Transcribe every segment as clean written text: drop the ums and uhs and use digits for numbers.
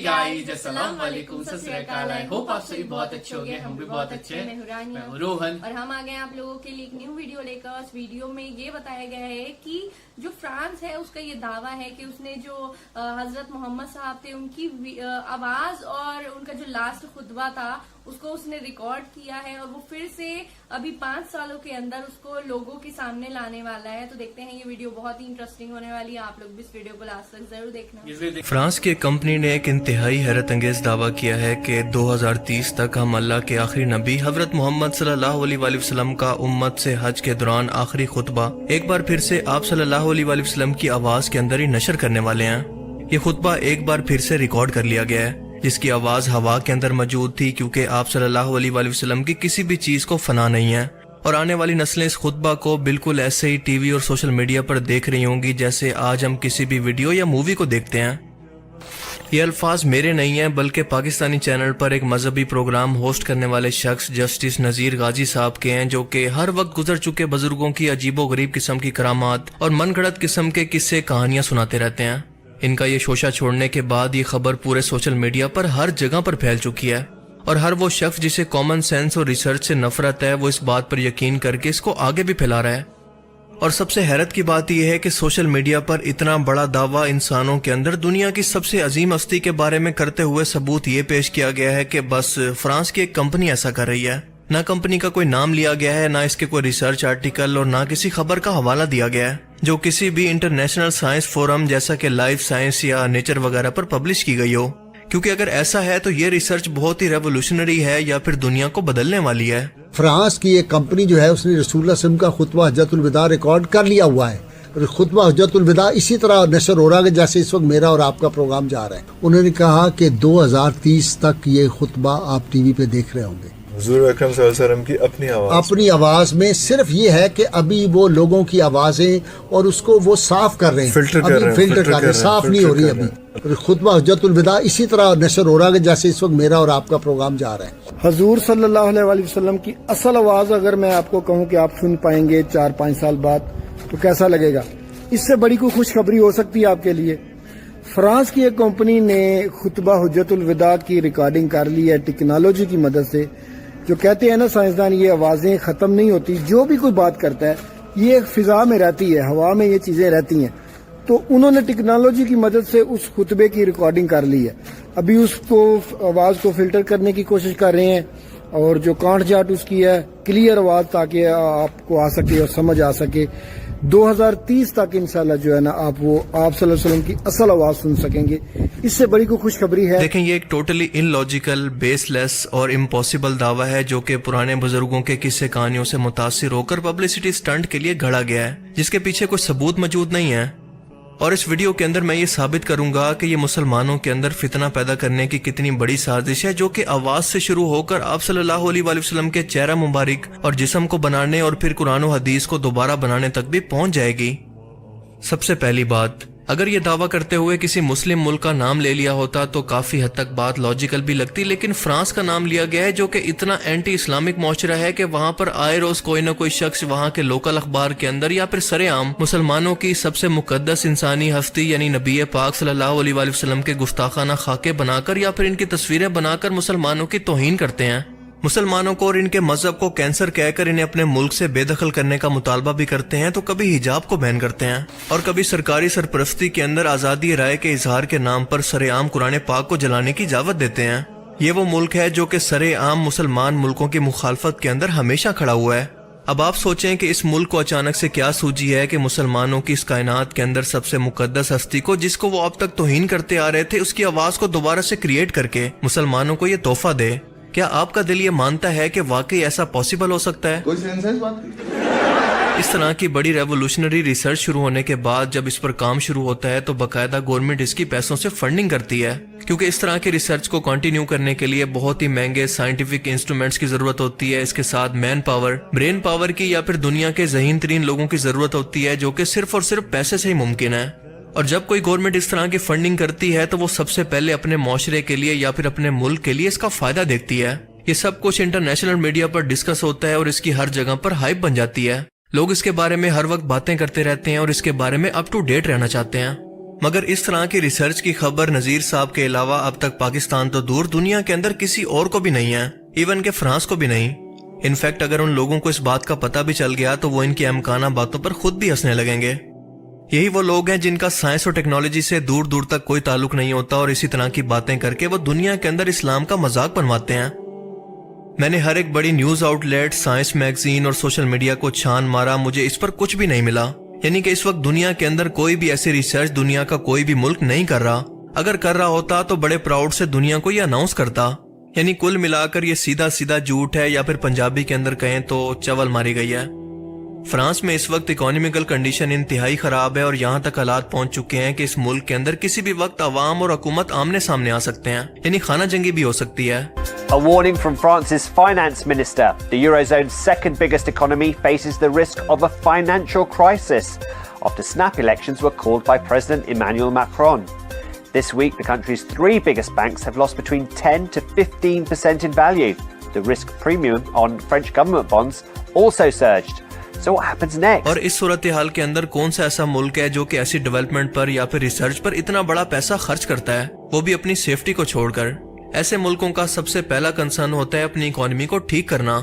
Guys, अस्सलाम वालेकुम, सत श्री अकाल। आई होप आप सभी बहुत अच्छे होंगे, हम भी बहुत अच्छे हैं। मैं हूँ रोहन और हम आ गए आप लोगों के लिए एक न्यू वीडियो लेकर। उस वीडियो में ये बताया गया है कि जो फ्रांस है उसका ये दावा है कि उसने जो हजरत मोहम्मद साहब थे उनकी आवाज और उनका जो लास्ट खुतबा था उसको उसने रिकॉर्ड किया है और वो फिर से अभी 5 सालों के अंदर उसको लोगों के सामने लाने वाला है। तो देखते हैं, ये वीडियो बहुत ही इंटरेस्टिंग होने वाली है। आप लोग भी इस वीडियो को लास्ट तक जरूर देखना। फ्रांस की कंपनी ने एक इंतहाई हैरत अंगेज दावा किया है कि 2030 तक हम अल्लाह के आखिरी नबी हजरत मोहम्मद सल्लल्लाहु अलैहि वसल्लम का उम्मत से हज के दौरान आखिरी खुतबा एक बार फिर से आप सल्लल्लाहु अलैहि वसल्लम की आवाज के अंदर ही नशर करने वाले हैं। ये खुतबा एक बार फिर से रिकॉर्ड कर लिया गया है, जिसकी आवाज हवा के अंदर मौजूद थी, क्योंकि आप सल्लल्लाहु अलैहि वसल्लम की किसी भी चीज को फना नहीं है। और आने वाली नस्लें इस खुतबा को बिल्कुल ऐसे ही टीवी और सोशल मीडिया पर देख रही होंगी जैसे आज हम किसी भी वीडियो या मूवी को देखते हैं। ये अल्फाज मेरे नहीं हैं, बल्कि पाकिस्तानी चैनल पर एक मजहबी प्रोग्राम होस्ट करने वाले शख्स जस्टिस नजीर गाजी साहब के हैं, जो कि हर वक्त गुजर चुके बुजुर्गों की अजीबो गरीब किस्म की करामात और मनगढ़ंत किस्म के किस्से कहानियां सुनाते रहते हैं। इनका ये शोशा छोड़ने के बाद ये खबर पूरे सोशल मीडिया पर हर जगह पर फैल चुकी है और हर वो शख्स जिसे कॉमन सेंस और रिसर्च से नफरत है वो इस बात पर यकीन करके इसको आगे भी फैला रहा है। और सबसे हैरत की बात यह है कि सोशल मीडिया पर इतना बड़ा दावा इंसानों के अंदर दुनिया की सबसे अजीम हस्ती के बारे में करते हुए सबूत ये पेश किया गया है कि बस फ्रांस की एक कंपनी ऐसा कर रही है। ना कंपनी का कोई नाम लिया गया है, ना इसके कोई रिसर्च आर्टिकल और ना किसी खबर का हवाला दिया गया है जो किसी भी इंटरनेशनल साइंस फोरम जैसा कि लाइफ साइंस या नेचर वगैरह पर पब्लिश की गई हो। क्योंकि अगर ऐसा है तो ये रिसर्च बहुत ही रेवोल्यूशनरी है या फिर दुनिया को बदलने वाली है। फ्रांस की एक कंपनी जो है उसने रसूलुल्लाह सल्लल्लाहु अलैहि वसल्लम का खुतबा हज्जतुल विदा रिकॉर्ड कर लिया हुआ है। खुतबा हज्जतुल विदा इसी तरह नशर हो रहा है जैसे इस वक्त मेरा और आपका प्रोग्राम जा रहा है। उन्होंने कहा कि 2030 तक ये खुतबा आप टीवी पे देख रहे होंगे। हुज़ूर अकरम सल्लल्लाहु अलैहि वसल्लम की अपनी आवाज में सिर्फ ये है कि अभी वो लोगों की आवाजें और उसको वो साफ कर रहे हैं, फिल्टर कर रहे हैं, साफ नहीं हो रही अभी। खुतबा हज्जतुल विदा इसी तरह नशर हो रहा है जैसे इस वक्त मेरा और आपका प्रोग्राम जा रहा है। हुज़ूर सल्लल्लाहु अलैहि वसल्लम की असल आवाज अगर मैं आपको कहूँ कि आप सुन पाएंगे 4-5 साल बाद तो कैसा लगेगा? इससे बड़ी कोई खुशखबरी हो सकती है आपके लिए। फ्रांस की एक कंपनी ने खुतबा हज्जतुल विदा की रिकॉर्डिंग कर ली है टेक्नोलॉजी की मदद से। जो कहते हैं ना साइंसदान, ये आवाजें खत्म नहीं होती, जो भी कोई बात करता है ये फिजा में रहती है, हवा में ये चीजें रहती हैं। तो उन्होंने टेक्नोलॉजी की मदद से उस खुतबे की रिकॉर्डिंग कर ली है। अभी उसको आवाज को फिल्टर करने की कोशिश कर रहे हैं और जो कांट जाट उसकी है क्लियर आवाज ताकि आपको आ सके और समझ आ सके। 2030 तक इंशाल्लाह जो है ना आप सल्लल्लाहु अलैहि वसल्लम की असल आवाज सुन सकेंगे। इससे बड़ी कोई खुशखबरी है। देखें, ये एक टोटली इलॉजिकल, बेसलेस और इम्पॉसिबल दावा है जो कि पुराने बुजुर्गों के किस्से कहानियों से मुतासिर होकर पब्लिसिटी स्टंट के लिए घड़ा गया है, जिसके पीछे कोई सबूत मौजूद नहीं है। और इस वीडियो के अंदर मैं ये साबित करूंगा कि ये मुसलमानों के अंदर फितना पैदा करने की कितनी बड़ी साजिश है, जो कि आवाज से शुरू होकर आप सल्लल्लाहु अलैहि वसल्लम के चेहरा मुबारक और जिस्म को बनाने और फिर कुरान और हदीस को दोबारा बनाने तक भी पहुंच जाएगी। सबसे पहली बात, अगर ये दावा करते हुए किसी मुस्लिम मुल्क का नाम ले लिया होता तो काफी हद तक बात लॉजिकल भी लगती, लेकिन फ्रांस का नाम लिया गया है जो कि इतना एंटी इस्लामिक मुआशरा है कि वहां पर आए रोज कोई न कोई शख्स वहां के लोकल अखबार के अंदर या फिर सरेआम मुसलमानों की सबसे मुकद्दस इंसानी हस्ती यानी नबी पाक सल्लल्लाहु अलैहि वसल्लम के गुस्ताखाना खाके बनाकर या फिर इनकी तस्वीरें बनाकर मुसलमानों की तौहीन करते हैं। मुसलमानों को और इनके मजहब को कैंसर कहकर इन्हें अपने मुल्क से बेदखल करने का मुतालबा भी करते हैं। तो कभी हिजाब को बैन करते हैं और कभी सरकारी सरपरस्ती के अंदर आजादी राय के इजहार के नाम पर सरेआम कुरान पाक को जलाने की इजाजत देते हैं। ये वो मुल्क है जो कि सरेआम मुसलमान मुल्कों की मुखालफत के अंदर हमेशा खड़ा हुआ है। अब आप सोचें कि इस मुल्क को अचानक से क्या सूझी है कि मुसलमानों की इस कायनात के अंदर सबसे मुकद्दस हस्ती को, जिसको वो अब तक तौहीन करते आ रहे थे, उसकी आवाज को दोबारा से क्रिएट करके मुसलमानों को ये तोहफा दे। क्या आपका दिल ये मानता है कि वाकई ऐसा पॉसिबल हो सकता है? कोई सेंस है इस बात की? इस तरह की बड़ी रेवोल्यूशनरी रिसर्च शुरू होने के बाद जब इस पर काम शुरू होता है तो बाकायदा गवर्नमेंट इसकी पैसों से फंडिंग करती है, क्योंकि इस तरह की रिसर्च को कंटिन्यू करने के लिए बहुत ही महंगे साइंटिफिक इंस्ट्रूमेंट्स की जरूरत होती है। इसके साथ मैन पावर, ब्रेन पावर की या फिर दुनिया के ज़हीन तरीन लोगों की जरूरत होती है, जो कि सिर्फ और सिर्फ पैसे से ही मुमकिन है। और जब कोई गवर्नमेंट इस तरह की फंडिंग करती है तो वो सबसे पहले अपने मुआशरे के लिए या फिर अपने मुल्क के लिए इसका फायदा देखती है। ये सब कुछ इंटरनेशनल मीडिया पर डिस्कस होता है और इसकी हर जगह पर हाइप बन जाती है। लोग इसके बारे में हर वक्त बातें करते रहते हैं और इसके बारे में अप टू डेट रहना चाहते हैं। मगर इस तरह की रिसर्च की खबर नजीर साहब के अलावा अब तक पाकिस्तान तो दूर दुनिया के अंदर किसी और को भी नहीं है, इवन के फ्रांस को भी नहीं। इनफैक्ट अगर उन लोगों को इस बात का पता भी चल गया तो वो इनकी अमकाना बातों पर खुद भी हंसने लगेंगे। यही वो लोग हैं जिनका साइंस और टेक्नोलॉजी से दूर दूर तक कोई ताल्लुक नहीं होता और इसी तरह की बातें करके वो दुनिया के अंदर इस्लाम का मजाक बनवाते हैं। मैंने हर एक बड़ी न्यूज आउटलेट, साइंस मैगजीन और सोशल मीडिया को छान मारा, मुझे इस पर कुछ भी नहीं मिला। यानी कि इस वक्त दुनिया के अंदर कोई भी ऐसी रिसर्च दुनिया का कोई भी मुल्क नहीं कर रहा। अगर कर रहा होता तो बड़े प्राउड से दुनिया को ये अनाउंस करता। यानी कुल मिलाकर ये सीधा सीधा झूठ है, या फिर पंजाबी के अंदर कहें तो चवल मारी गई है। फ्रांस में इस वक्त इकोनॉमिकल कंडीशन इंतहाई खराब है और यहाँ तक हालात पहुंच चुके हैं कि इस मुल्क के अंदर किसी भी वक्त अवाम और हुकूमत आमने सामने आ सकते हैं, यानी खाना जंगी भी हो सकती है। A warning from France's finance minister. The Eurozone's second biggest economy faces the risk of a financial crisis after snap elections were called by President Emmanuel Macron. This week, the country's three biggest banks have lost between 10 to 15% in value. The risk premium on French government bonds also surged. So what happens next? और इस सूरत हाल के अंदर कौन सा ऐसा मुल्क है जो कि ऐसी डेवलपमेंट पर या फिर रिसर्च पर इतना बड़ा पैसा खर्च करता है, वो भी अपनी सेफ्टी को छोड़कर। ऐसे मुल्कों का सबसे पहला कंसर्न होता है अपनी इकोनॉमी को ठीक करना।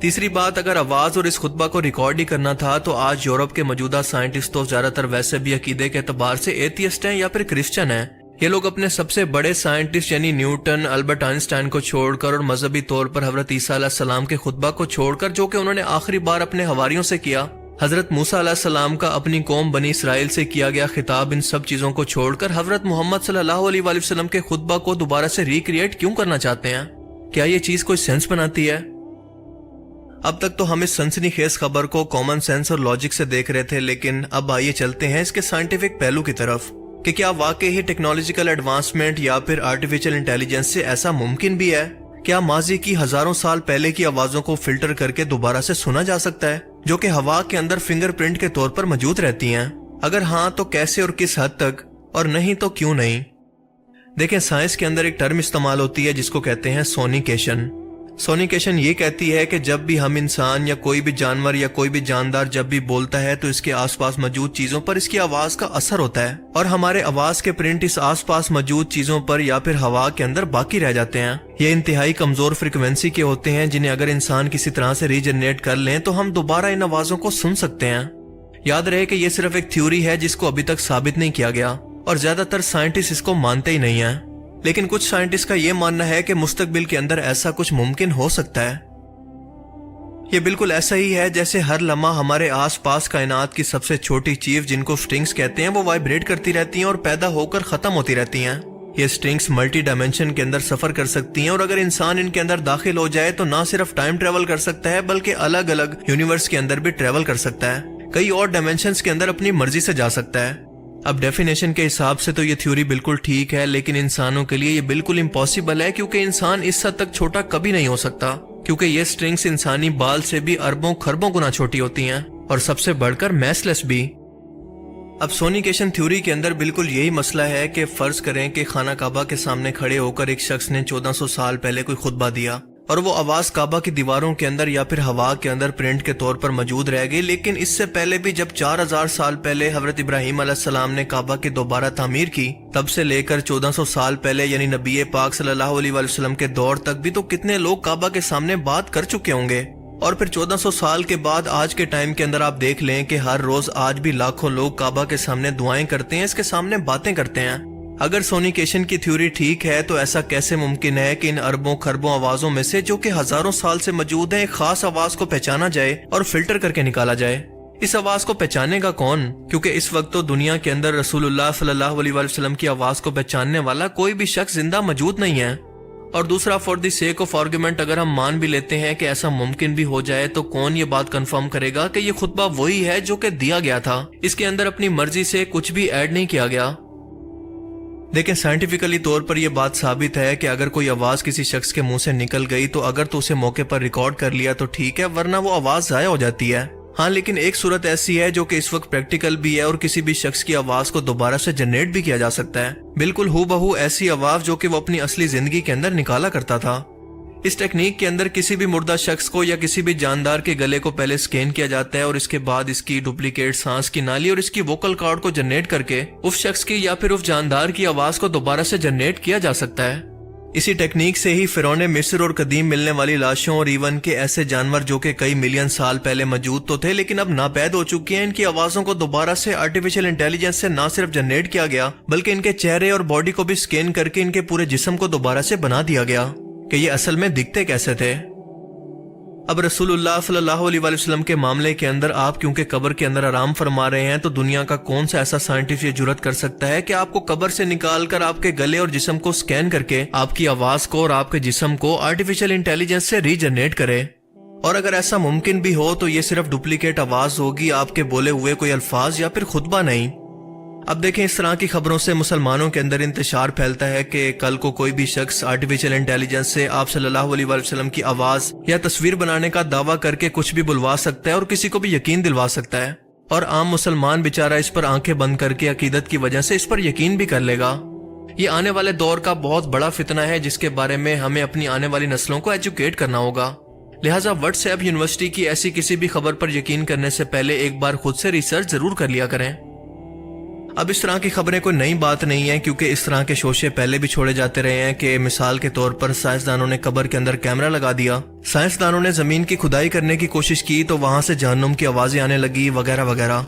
तीसरी बात, अगर आवाज और इस खुतबा को रिकॉर्ड ही करना था तो आज यूरोप के मौजूदा साइंटिस्ट तो ज्यादातर वैसे भी अकीदे के एतबार से एथियस्ट हैं या फिर क्रिश्चियन हैं। ये लोग अपने सबसे बड़े साइंटिस्ट यानी न्यूटन, अल्बर्ट आइंस्टाइन को छोड़कर और मजहबी तौर पर हजरत ईसा अलैहिस्सलाम के खुतबा को छोड़कर, जो कि उन्होंने आखिरी बार अपने हवारियों से किया, हजरत मूसा अलैहिस्सलाम का अपनी कौम बनी इसराइल से किया गया खिताब, इन सब चीजों को छोड़कर हजरत मोहम्मद सल्लल्लाहु अलैहि वसल्लम के खुतबा को दोबारा से रिक्रिएट क्यों करना चाहते हैं? क्या ये चीज कोई सेंस बनाती है? अब तक तो हम इस सनसनीखेज खबर को कॉमन सेंस और लॉजिक से देख रहे थे, लेकिन अब आइए चलते हैं इसके साइंटिफिक पहलू की तरफ कि क्या वाकई ही टेक्नोलॉजिकल एडवांसमेंट या फिर आर्टिफिशियल इंटेलिजेंस से ऐसा मुमकिन भी है? क्या माजी की हजारों साल पहले की आवाजों को फिल्टर करके दोबारा से सुना जा सकता है, जो कि हवा के अंदर फिंगरप्रिंट के तौर पर मौजूद रहती हैं? अगर हाँ तो कैसे और किस हद तक, और नहीं तो क्यों नहीं? देखें, साइंस के अंदर एक टर्म इस्तेमाल होती है जिसको कहते हैं सोनिकेशन। सोनिकेशन ये कहती है कि जब भी हम इंसान या कोई भी जानवर या कोई भी जानदार जब भी बोलता है तो इसके आसपास मौजूद चीजों पर इसकी आवाज का असर होता है और हमारे आवाज के प्रिंट इस आसपास मौजूद चीजों पर या फिर हवा के अंदर बाकी रह जाते हैं। ये इंतहाई कमजोर फ्रिक्वेंसी के होते हैं जिन्हें अगर इंसान किसी तरह से रीजनरेट कर लें तो हम दोबारा इन आवाजों को सुन सकते हैं। याद रहे कि ये सिर्फ एक थ्योरी है जिसको अभी तक साबित नहीं किया गया और ज्यादातर साइंटिस्ट इसको मानते ही नहीं है, लेकिन कुछ साइंटिस्ट का ये मानना है कि मुस्तकबिल के अंदर ऐसा कुछ मुमकिन हो सकता है। ये बिल्कुल ऐसा ही है जैसे हर लम्हा हमारे आसपास कायनात की सबसे छोटी चीज जिनको स्ट्रिंग्स कहते हैं वो वाइब्रेट करती रहती हैं और पैदा होकर खत्म होती रहती हैं। ये स्ट्रिंग्स मल्टी डायमेंशन के अंदर सफर कर सकती हैं और अगर इंसान इनके अंदर दाखिल हो जाए तो ना सिर्फ टाइम ट्रेवल कर सकता है बल्कि अलग अलग यूनिवर्स के अंदर भी ट्रेवल कर सकता है, कई और डायमेंशंस के अंदर अपनी मर्जी से जा सकता है। अब डेफिनेशन के हिसाब से तो ये थ्योरी बिल्कुल ठीक है, लेकिन इंसानों के लिए ये बिल्कुल इम्पॉसिबल है क्योंकि इंसान इस हद तक छोटा कभी नहीं हो सकता, क्योंकि ये स्ट्रिंग्स इंसानी बाल से भी अरबों खरबों गुना छोटी होती हैं और सबसे बढ़कर मैसलेस भी। अब सोनिकेशन थ्योरी के अंदर बिल्कुल यही मसला है कि फर्ज करें कि खाना काबा के सामने खड़े होकर एक शख्स ने 1400 साल पहले कोई खुतबा दिया और वो आवाज काबा की दीवारों के अंदर या फिर हवा के अंदर प्रिंट के तौर पर मौजूद रह गई। लेकिन इससे पहले भी जब 4000 साल पहले हजरत इब्राहिम अलैहिस्सलाम ने काबा की दोबारा तामीर की, तब से लेकर 1400 साल पहले यानी नबी पाक सल्लल्लाहु अलैहि वसल्लम के दौर तक भी तो कितने लोग काबा के सामने बात कर चुके होंगे। और फिर 1400 साल के बाद आज के टाइम के अंदर आप देख लें कि हर रोज आज भी लाखों लोग काबा के सामने दुआएं करते हैं, इसके सामने बातें करते हैं। अगर सोनिकेशन की थ्योरी ठीक है तो ऐसा कैसे मुमकिन है कि इन अरबों खरबों आवाजों में से जो कि हजारों साल से मौजूद है एक खास आवाज को पहचाना जाए और फिल्टर करके निकाला जाए? इस आवाज को पहचानेगा कौन? क्योंकि इस वक्त तो दुनिया के अंदर रसूलुल्लाह सल्लल्लाहु अलैहि वसल्लम की आवाज को पहचानने वाला कोई भी शख्स जिंदा मौजूद नहीं है। और दूसरा, for the sake of argument अगर हम मान भी लेते हैं कि ऐसा मुमकिन भी हो जाए तो कौन ये बात कंफर्म करेगा कि ये खुतबा वही है जो कि दिया गया था, इसके अंदर अपनी मर्जी से कुछ भी ऐड नहीं किया गया। लेकिन साइंटिफिकली तौर पर यह बात साबित है कि अगर कोई आवाज किसी शख्स के मुंह से निकल गई तो अगर तो उसे मौके पर रिकॉर्ड कर लिया तो ठीक है, वरना वो आवाज जाया हो जाती है। हाँ, लेकिन एक सूरत ऐसी है जो कि इस वक्त प्रैक्टिकल भी है और किसी भी शख्स की आवाज को दोबारा से जनरेट भी किया जा सकता है, बिल्कुल हूबहू ऐसी आवाज जो कि वो अपनी असली जिंदगी के अंदर निकाला करता था। इस टेक्निक के अंदर किसी भी मुर्दा शख्स को या किसी भी जानदार के गले को पहले स्कैन किया जाता है और इसके बाद इसकी डुप्लीकेट सांस की नाली और इसकी वोकल कॉर्ड को जनरेट करके उस शख्स की या फिर उस जानदार की आवाज को दोबारा से जनरेट किया जा सकता है। इसी टेक्निक से ही फिरौने मिस्र और कदीम मिलने वाली लाशों और इवन के ऐसे जानवर जो कि कई मिलियन साल पहले मौजूद तो थे लेकिन अब नापैद हो चुके हैं, इनकी आवाजों को दोबारा से आर्टिफिशियल इंटेलिजेंस से न सिर्फ जनरेट किया गया बल्कि इनके चेहरे और बॉडी को भी स्कैन करके इनके पूरे जिस्म को दोबारा से बना दिया गया कि ये असल में दिखते कैसे थे। अब रसूलुल्लाह सल्लल्लाहु अलैहि वसल्लम के मामले के अंदर आप क्योंकि कब्र के अंदर आराम फरमा रहे हैं तो दुनिया का कौन सा ऐसा साइंटिस्ट ये जुर्रत कर सकता है कि आपको कब्र से निकाल कर आपके गले और जिस्म को स्कैन करके आपकी आवाज को और आपके जिस्म को आर्टिफिशियल इंटेलिजेंस से रीजनरेट करे। और अगर ऐसा मुमकिन भी हो तो ये सिर्फ डुप्लीकेट आवाज होगी, आपके बोले हुए कोई अल्फाज या फिर खुतबा नहीं। अब देखें, इस तरह की खबरों से मुसलमानों के अंदर इंतशार फैलता है कि कल को कोई भी शख्स आर्टिफिशियल इंटेलिजेंस से आप सल्लल्लाहु अलैहि वसल्लम की आवाज या तस्वीर बनाने का दावा करके कुछ भी बुलवा सकता है और किसी को भी यकीन दिलवा सकता है और आम मुसलमान बेचारा इस पर आंखें बंद करके अकीदत की वजह से इस पर यकीन भी कर लेगा। ये आने वाले दौर का बहुत बड़ा फितना है जिसके बारे में हमें अपनी आने वाली नस्लों को एजुकेट करना होगा। लिहाजा व्हाट्सएप यूनिवर्सिटी की ऐसी किसी भी खबर पर यकीन करने से पहले एक बार खुद से रिसर्च जरूर कर लिया करें। अब इस तरह की खबरें कोई नई बात नहीं है क्योंकि इस तरह के शोशे पहले भी छोड़े जाते रहे हैं कि मिसाल के तौर पर साइंसदानों ने कब्र के अंदर कैमरा लगा दिया, साइंसदानों ने जमीन की खुदाई करने की कोशिश की तो वहां से जहन्नुम की आवाजें आने लगी वगैरह वगैरह।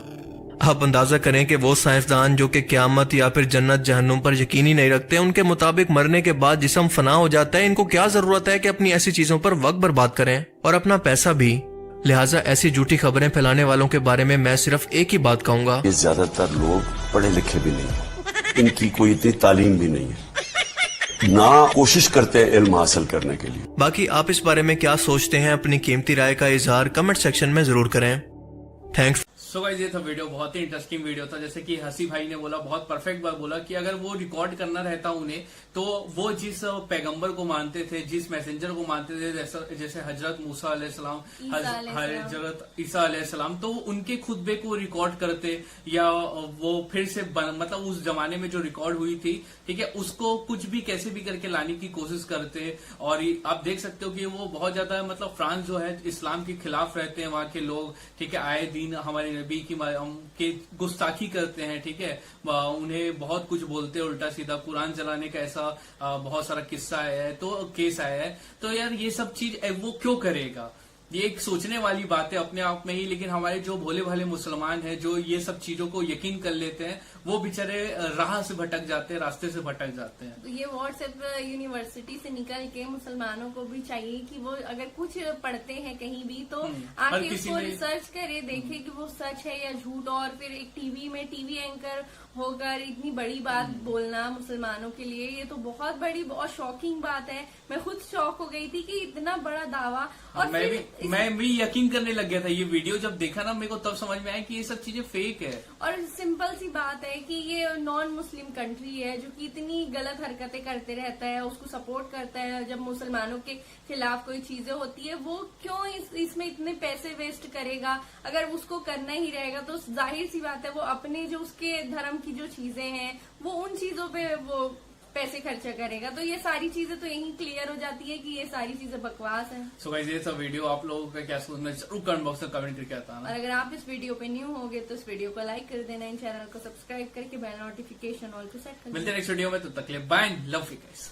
आप अंदाजा करें कि वो साइंसदान जो कि क़यामत या फिर जन्नत जहन्नुम पर यकीन ही नहीं रखते, उनके मुताबिक मरने के बाद जिस्म फना हो जाता है, इनको क्या जरूरत है कि अपनी ऐसी चीजों पर वक्त बर्बाद करें और अपना पैसा भी। लिहाजा ऐसी झूठी खबरें फैलाने वालों के बारे में मैं सिर्फ एक ही बात कहूंगा, ये ज्यादातर लोग पढ़े लिखे भी नहीं, इनकी कोई इतनी तालीम भी नहीं है, ना कोशिश करते हैं इल्म हासिल करने के लिए। बाकी आप इस बारे में क्या सोचते हैं, अपनी कीमती राय का इजहार कमेंट सेक्शन में जरूर करें। थैंक्स। सो गाइस, ये था वीडियो, बहुत ही इंटरेस्टिंग वीडियो था। जैसे कि हसी भाई ने बोला, बहुत परफेक्ट बात बोला कि अगर वो रिकॉर्ड करना रहता उन्हें तो वो जिस पैगंबर को मानते थे, जिस मैसेंजर को मानते थे, जैसे हजरत मूसा अलैहिस्सलाम, हजरत ईसा अलैहिस्सलाम, तो उनके खुतबे को रिकॉर्ड करते या वो फिर से मतलब उस जमाने में जो रिकॉर्ड हुई थी, ठीक है, उसको कुछ भी कैसे भी करके लाने की कोशिश करते। और आप देख सकते हो कि वो बहुत ज्यादा मतलब फ्रांस जो है इस्लाम के खिलाफ रहते हैं वहां के लोग, ठीक है, आए दिन हमारे नबी की गुस्ताखी करते हैं, ठीक है, उन्हें बहुत कुछ बोलते हैं उल्टा सीधा, कुरान जलाने का ऐसा बहुत सारा किस्सा आया है, तो केस आया है। तो यार ये सब चीज वो क्यों करेगा, ये एक सोचने वाली बात है अपने आप में ही। लेकिन हमारे जो भोले भाले मुसलमान हैं जो ये सब चीजों को यकीन कर लेते हैं, वो बेचारे राह से भटक जाते हैं, रास्ते से भटक जाते हैं। तो ये व्हाट्सएप यूनिवर्सिटी से निकल के मुसलमानों को भी चाहिए कि वो अगर कुछ पढ़ते हैं कहीं भी तो आके उसको रिसर्च करे, देखे कि वो सच है या झूठ। और फिर एक टीवी एंकर होकर इतनी बड़ी बात बोलना मुसलमानों के लिए, ये तो बहुत बड़ी, बहुत शॉकिंग बात है। मैं खुद शॉक हो गई थी कि इतना बड़ा दावा। और मैं भी यकीन करने लग गया था। ये वीडियो जब देखा ना, मेरे को तब समझ में आया कि ये सब चीजें फेक है। और सिंपल सी बात है कि ये नॉन मुस्लिम कंट्री है जो कि इतनी गलत हरकतें करते रहता है, उसको सपोर्ट करता है। जब मुसलमानों के खिलाफ कोई चीजें होती है, वो क्यों इसमें इतने पैसे वेस्ट करेगा। अगर उसको करना ही रहेगा तो जाहिर सी बात है वो अपने जो उसके धर्म की जो चीजें हैं वो उन चीजों पे वो पैसे खर्चा करेगा। तो ये सारी चीजें तो यही क्लियर हो जाती है कि ये सारी चीजें बकवास है। सो गाइस, ये सब वीडियो आप लोगों का क्या सोचना है जरूर कमेंट बॉक्स में कमेंट करके बताना। और अगर आप इस वीडियो पे न्यू होगे तो इस वीडियो को लाइक कर देना, इन चैनल को सब्सक्राइब करके बेल नोटिफिकेशन ऑल को सेट कर देना। मिलते हैं नेक्स्ट वीडियो में, तब तक के लिए बाय, लव यू गाइस।